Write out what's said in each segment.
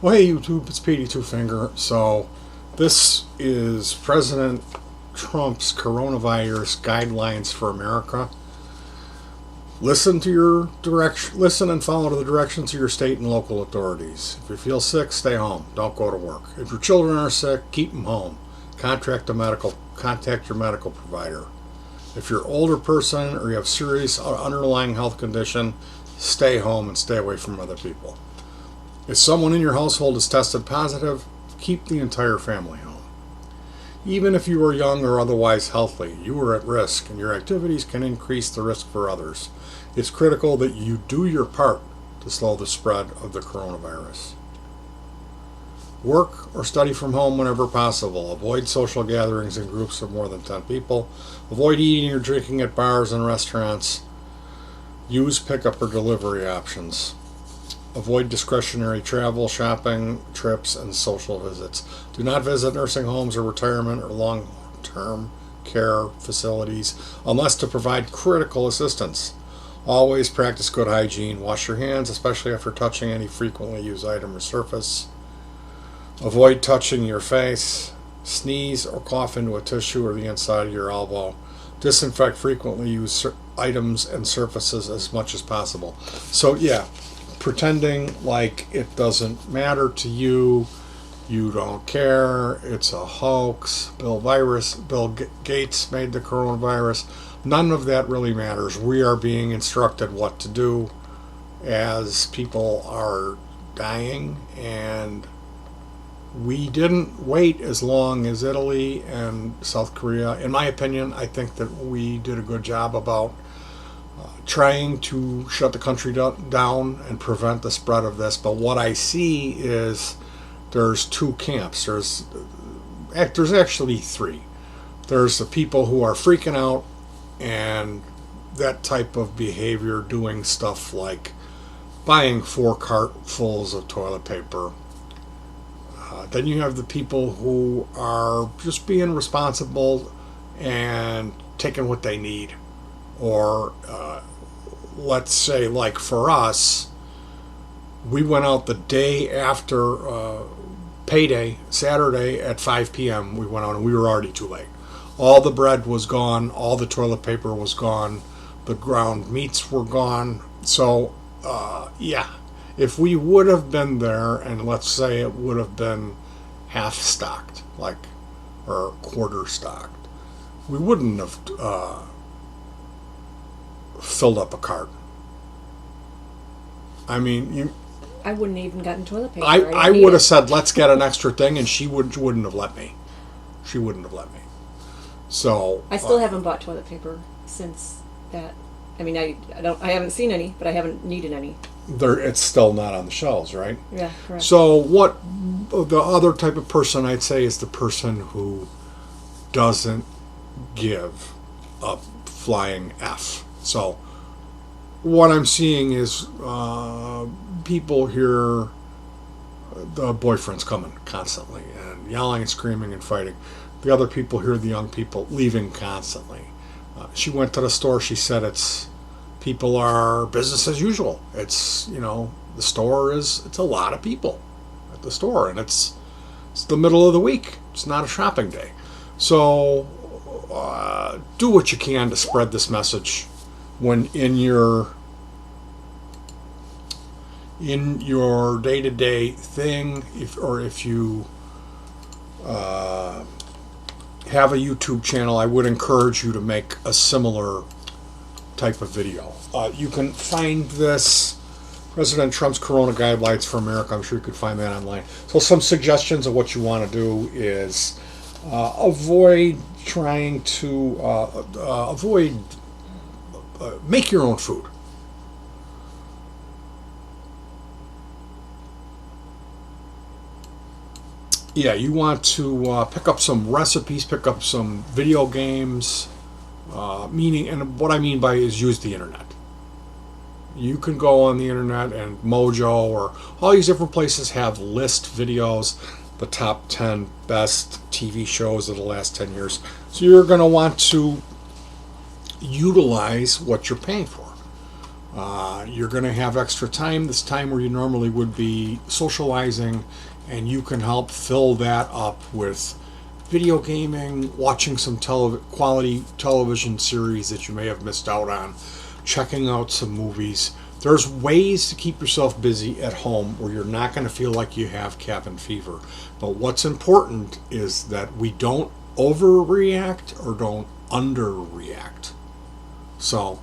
Well, hey YouTube, it's Petey Two Finger. So, this is President Trump's coronavirus guidelines for America. Listen to your direction. Listen and follow the directions of your state and local authorities. If you feel sick, stay home. Don't go to work. If your children are sick, keep them home. Contact your medical provider. If you're an older person or you have serious underlying health condition, stay home and stay away from other people. If someone in your household is tested positive, keep the entire family home. Even if you are young or otherwise healthy, you are at risk and your activities can increase the risk for others. It's critical that you do your part to slow the spread of the coronavirus. Work or study from home whenever possible. Avoid social gatherings in groups of more than 10 people. Avoid eating or drinking at bars and restaurants. Use pickup or delivery options. Avoid discretionary travel, shopping, trips, and social visits. Do not visit nursing homes or retirement or long-term care facilities unless to provide critical assistance. Always practice good hygiene. Wash your hands, especially after touching any frequently used item or surface. Avoid touching your face. Sneeze or cough into a tissue or the inside of your elbow. Disinfect frequently used items and surfaces as much as possible. So, yeah. Pretending like it doesn't matter to you, you don't care, it's a hoax, Bill Gates made the coronavirus. None of that really matters. We are being instructed what to do as people are dying, and we didn't wait as long as Italy and South Korea. In my opinion, I think that we did a good job about trying to shut the country down and prevent the spread of this. But what I see is there's two camps. There's actually three. There's the people who are freaking out and that type of behavior, doing stuff like buying 4 cartfuls of toilet paper. Then you have the people who are just being responsible and taking what they need. Or let's say, like for us, we went out the day after payday, Saturday at 5 p.m. We went out and we were already too late. All the bread was gone, all the toilet paper was gone, the ground meats were gone. So, yeah, if we would have been there, and let's say it would have been half stocked, or quarter stocked, we wouldn't have filled up a cart. I mean, I wouldn't have even gotten toilet paper. I would have said, let's get an extra thing, and she wouldn't have let me. She wouldn't have let me. So I still haven't bought toilet paper since that. I mean, I haven't seen any, but I haven't needed any. It's still not on the shelves, right? Yeah, correct. So what the other type of person I'd say is the person who doesn't give a flying F. So what I'm seeing is people hear the boyfriend's coming constantly and yelling and screaming and fighting. The other people hear the young people leaving constantly. She went to the store. She said people are business as usual. It's, the store it's a lot of people at the store, and it's the middle of the week. It's not a shopping day. So do what you can to spread this message when in your day-to-day thing, if you have a YouTube channel, I would encourage you to make a similar type of video. You can find this President Trump's Corona Guidelines for America. I'm sure you could find that online. So some suggestions of what you want to do is avoid trying to make your own food. Yeah, you want to pick up some recipes, pick up some video games, and what I mean by is use the internet. You can go on the internet, and Mojo or all these different places have list videos, the top 10 best TV shows of the last 10 years. So you're going to want to utilize what you're paying for. You're going to have extra time, this time where you normally would be socializing, and you can help fill that up with video gaming, watching some quality television series that you may have missed out on, checking out some movies. There's ways to keep yourself busy at home where you're not going to feel like you have cabin fever. But what's important is that we don't overreact or don't underreact. So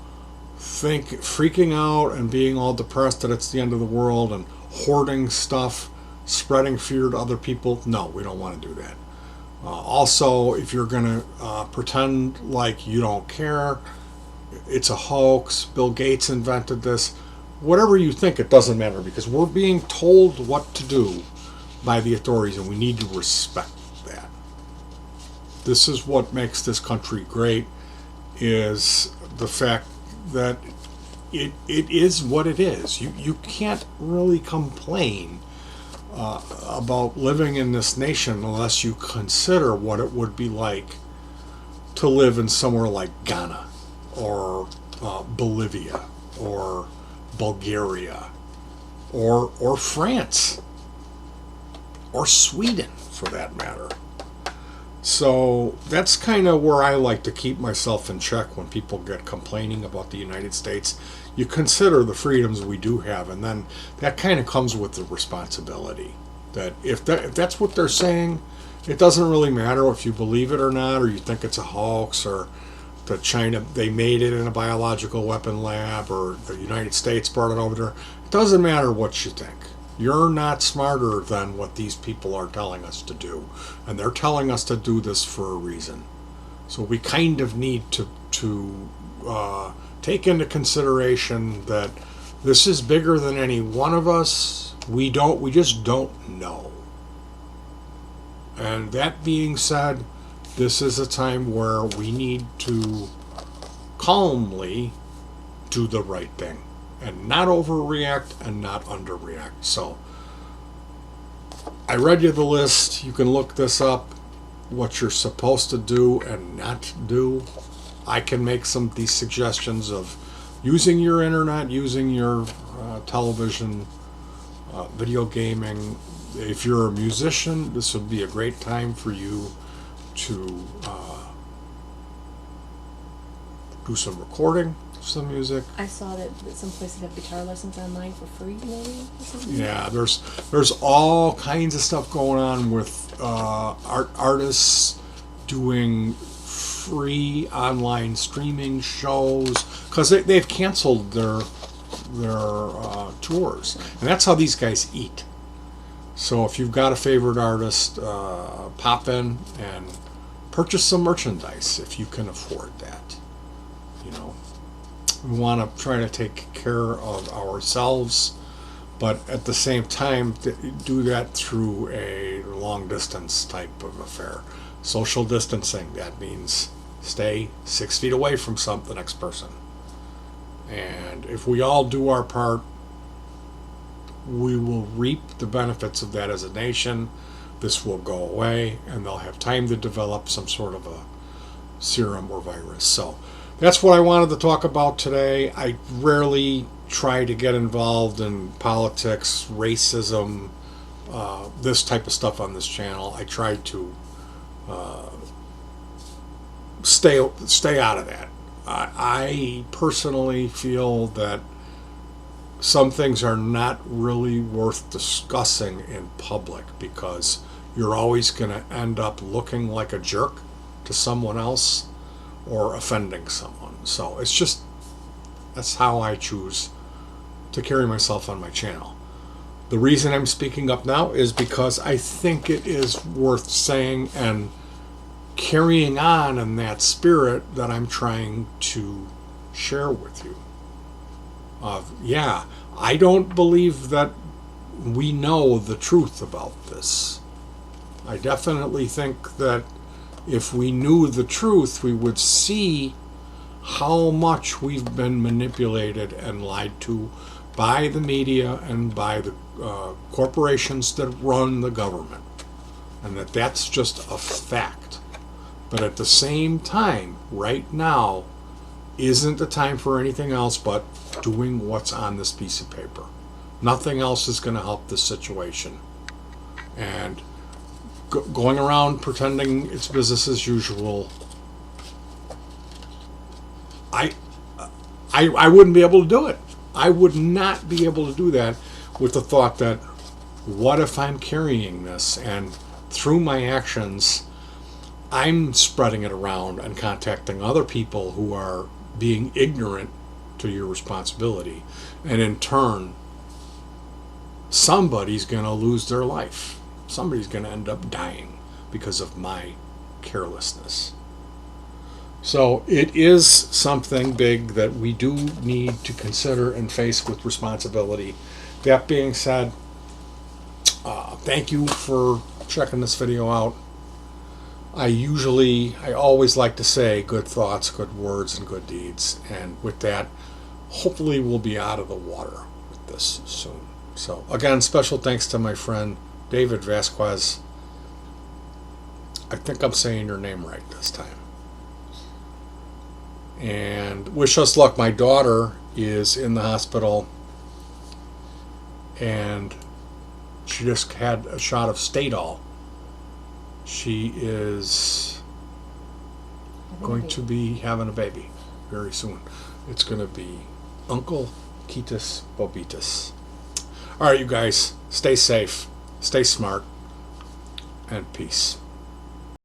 think freaking out and being all depressed that it's the end of the world and hoarding stuff, spreading fear to other people. No, we don't want to do that. Also, if you're going to pretend like you don't care, it's a hoax, Bill Gates invented this, whatever you think, it doesn't matter, because we're being told what to do by the authorities, and we need to respect that. This is what makes this country great, is the fact that it is what it is. You can't really complain about living in this nation unless you consider what it would be like to live in somewhere like Ghana or Bolivia or Bulgaria or France or Sweden, for that matter. So that's kind of where I like to keep myself in check when people get complaining about the United States. You consider the freedoms we do have, and then that kind of comes with the responsibility. That if that's what they're saying, it doesn't really matter if you believe it or not, or you think it's a hoax, or that China, they made it in a biological weapon lab, or the United States brought it over there. It doesn't matter what you think. You're not smarter than what these people are telling us to do. And they're telling us to do this for a reason. So we kind of need to take into consideration that this is bigger than any one of us. We just don't know. And that being said, this is a time where we need to calmly do the right thing and not overreact and not underreact. So I read you the list. You can look this up, what you're supposed to do and not do. I can make some of these suggestions of using your internet, using your television, video gaming. If you're a musician, this would be a great time for you to do some recording, some music. I saw that some places have guitar lessons online for free, maybe? Or something? Yeah, there's all kinds of stuff going on with artists doing free online streaming shows, because they've canceled their tours, and that's how these guys eat. So if you've got a favorite artist, pop in and purchase some merchandise if you can afford that. You know, we want to try to take care of ourselves, but at the same time do that through a long distance type of affair. Social distancing, that means stay 6 feet away from the next person. And if we all do our part, we will reap the benefits of that as a nation. This will go away, and they'll have time to develop some sort of a serum or virus. So that's what I wanted to talk about today. I rarely try to get involved in politics, racism, this type of stuff on this channel. I try to stay out of that. I personally feel that some things are not really worth discussing in public, because you're always going to end up looking like a jerk to someone else or offending someone. So that's how I choose to carry myself on my channel. The reason I'm speaking up now is because I think it is worth saying and carrying on in that spirit that I'm trying to share with you. I don't believe that we know the truth about this. I definitely think that if we knew the truth, we would see how much we've been manipulated and lied to by the media and by the corporations that run the government, and that's just a fact. But at the same time, right now isn't the time for anything else but doing what's on this piece of paper. Nothing else is going to help this situation. And going around pretending it's business as usual, I wouldn't be able to do it. I would not be able to do that with the thought that, what if I'm carrying this and through my actions I'm spreading it around and contacting other people who are being ignorant to your responsibility, and in turn somebody's going to lose their life. Somebody's going to end up dying because of my carelessness. So it is something big that we do need to consider and face with responsibility. That being said, thank you for checking this video out. I always like to say good thoughts, good words, and good deeds. And with that, hopefully we'll be out of the water with this soon. So again, special thanks to my friend David Vasquez. I think I'm saying your name right this time. And wish us luck. My daughter is in the hospital, and she just had a shot of Stadol. She is going to be having a baby very soon. It's going to be Uncle Ketus Bobitus. All right, you guys, stay safe, stay smart, and peace.